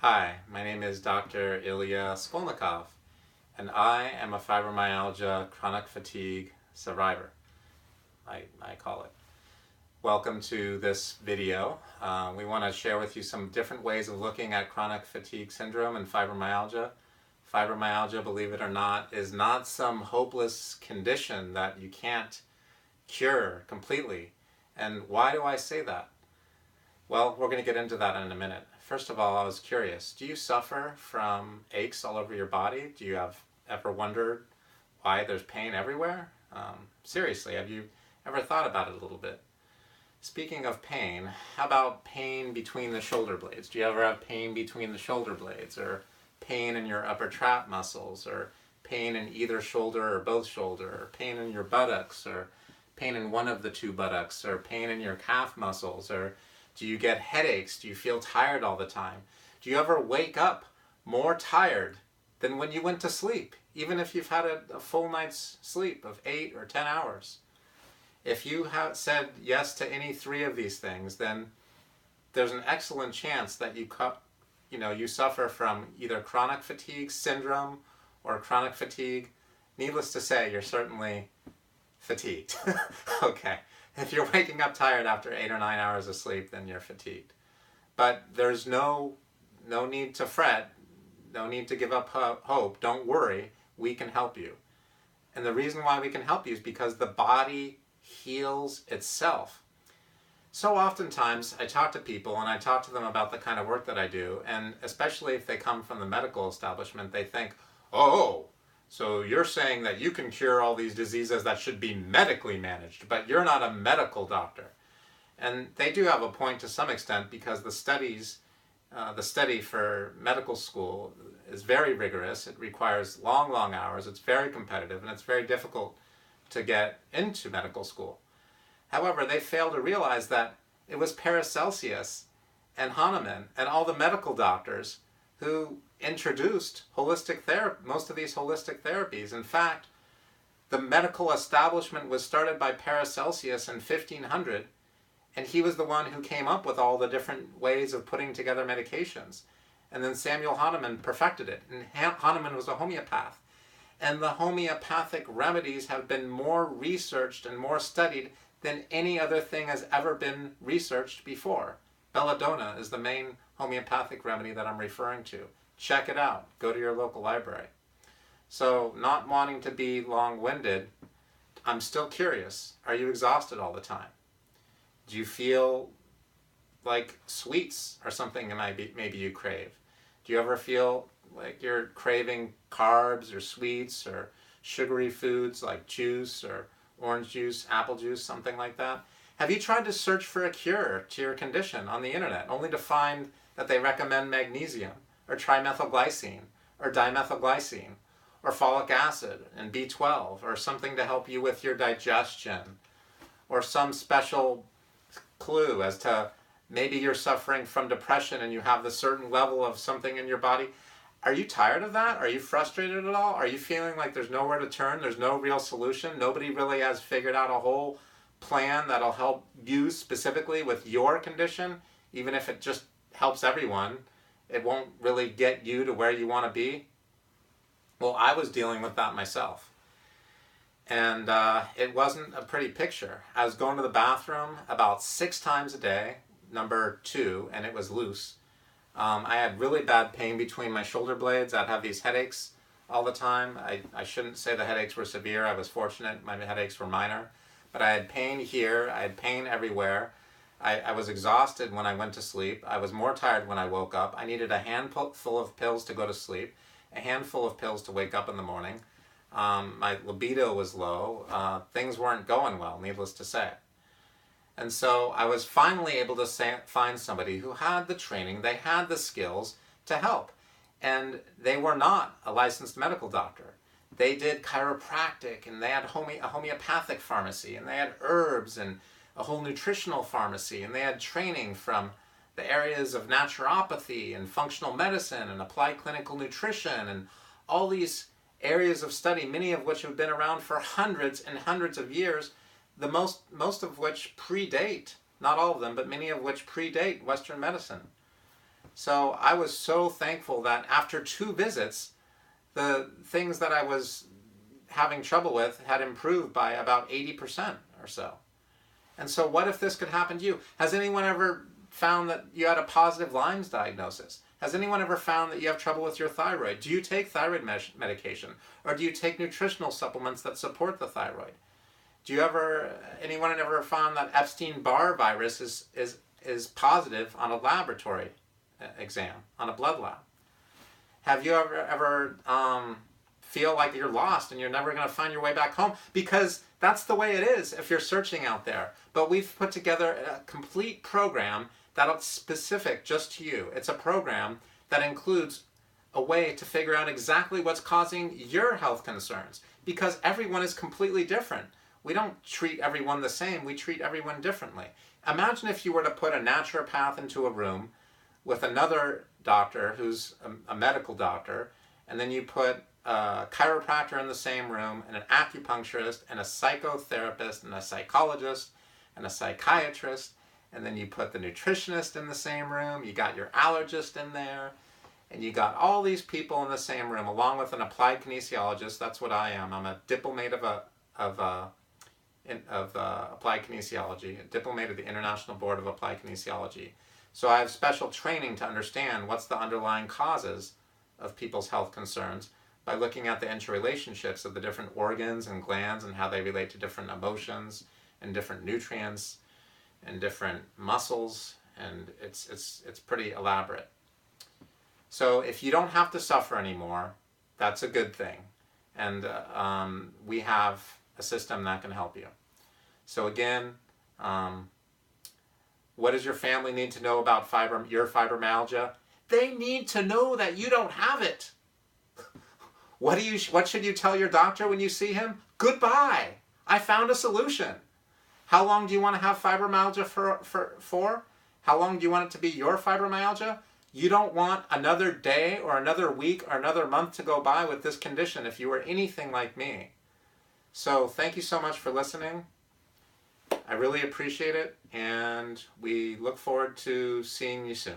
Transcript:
Hi, my name is Dr. Ilya Skolnikov, and I am a fibromyalgia chronic fatigue survivor, I call it. Welcome to this video. We want to share with you some different ways of looking at chronic fatigue syndrome and fibromyalgia. Fibromyalgia, believe it or not, is not some hopeless condition that you can't cure completely. And why do I say that? Well, we're going to get into that in a minute. First of all, I was curious, do you suffer from aches all over your body? Do you have ever wondered why there's pain everywhere? Seriously, have you ever thought about it a little bit? Speaking of pain, how about pain between the shoulder blades? Do you ever have pain between the shoulder blades, or pain in your upper trap muscles, or pain in either shoulder or both shoulder, or pain in your buttocks, or pain in one of the two buttocks, or pain in your calf muscles, or do you get headaches? Do you feel tired all the time? Do you ever wake up more tired than when you went to sleep, even if you've had a full night's sleep of 8 or 10 hours? If you have said yes to any three of these things, then there's an excellent chance that you suffer from either chronic fatigue syndrome or chronic fatigue. Needless to say, you're certainly fatigued. Okay. If you're waking up tired after 8 or 9 hours of sleep, then you're fatigued. But there's no need to fret, no need to give up hope. Don't worry, we can help you. And the reason why we can help you is because the body heals itself. So oftentimes I talk to people and I talk to them about the kind of work that I do, and especially if they come from the medical establishment, they think, oh, so you're saying that you can cure all these diseases that should be medically managed, but you're not a medical doctor. And they do have a point to some extent, because the study for medical school is very rigorous. It requires long, long hours. It's very competitive, and it's very difficult to get into medical school. However, they fail to realize that it was Paracelsus and Hahnemann and all the medical doctors who introduced most of these holistic therapies. In fact, the medical establishment was started by Paracelsus in 1500, and he was the one who came up with all the different ways of putting together medications. And then Samuel Hahnemann perfected it, and Hahnemann was a homeopath. And the homeopathic remedies have been more researched and more studied than any other thing has ever been researched before. Belladonna is the main homeopathic remedy that I'm referring to. Check it out. Go to your local library. So, not wanting to be long-winded, I'm still curious. Are you exhausted all the time? Do you feel like sweets are something that maybe you crave? Do you ever feel like you're craving carbs or sweets or sugary foods like juice or orange juice, apple juice, something like that? Have you tried to search for a cure to your condition on the internet, only to find that they recommend magnesium, or trimethylglycine, or dimethylglycine, or folic acid and B12, or something to help you with your digestion, or some special clue as to maybe you're suffering from depression and you have the certain level of something in your body? Are you tired of that? Are you frustrated at all? Are you feeling like there's nowhere to turn? There's no real solution? Nobody really has figured out a whole plan that'll help you specifically with your condition? Even if it just helps everyone, it won't really get you to where you want to be? Well, I was dealing with that myself. And it wasn't a pretty picture. I was going to the bathroom about 6 times a day, number 2, and it was loose. I had really bad pain between my shoulder blades. I'd have these headaches all the time. I shouldn't say the headaches were severe. I was fortunate. My headaches were minor. But I had pain here. I had pain everywhere. I was exhausted when I went to sleep. I was more tired when I woke up. I needed a handful of pills to go to sleep, a handful of pills to wake up in the morning. My libido was low. Things weren't going well, needless to say. And so I was finally able to find somebody who had the training, they had the skills to help. And they were not a licensed medical doctor. They did chiropractic, and they had a homeopathic pharmacy, and they had herbs and a whole nutritional pharmacy, and they had training from the areas of naturopathy and functional medicine and applied clinical nutrition and all these areas of study, many of which have been around for hundreds and hundreds of years, the most of which predate, not all of them, but many of which predate Western medicine. So I was so thankful that after 2 visits, the things that I was having trouble with had improved by about 80% or so. And so what if this could happen to you? Has anyone ever found that you had a positive Lyme's diagnosis? Has anyone ever found that you have trouble with your thyroid? Do you take thyroid medication? Or do you take nutritional supplements that support the thyroid? Anyone ever found that Epstein-Barr virus is positive on a laboratory exam, on a blood lab? Have you ever feel like you're lost and you're never going to find your way back home? Because that's the way it is if you're searching out there. But we've put together a complete program that's specific just to you. It's a program that includes a way to figure out exactly what's causing your health concerns, because everyone is completely different. We don't treat everyone the same. We treat everyone differently. Imagine if you were to put a naturopath into a room with another doctor who's a medical doctor, and then you put a chiropractor in the same room, and an acupuncturist, and a psychotherapist, and a psychologist, and a psychiatrist, and then you put the nutritionist in the same room, you got your allergist in there, and you got all these people in the same room, along with an applied kinesiologist. That's what I am. I'm a diplomate of applied kinesiology, a diplomate of the International Board of Applied Kinesiology. So I have special training to understand what's the underlying causes of people's health concerns by looking at the interrelationships of the different organs and glands and how they relate to different emotions and different nutrients and different muscles, and it's pretty elaborate. So if you don't have to suffer anymore, that's a good thing. And we have a system that can help you. So again, what does your family need to know about your fibromyalgia? They need to know that you don't have it. What should you tell your doctor when you see him? Goodbye. I found a solution. How long do you want to have fibromyalgia for? How long do you want it to be your fibromyalgia? You don't want another day or another week or another month to go by with this condition if you were anything like me. So thank you so much for listening. I really appreciate it, and we look forward to seeing you soon.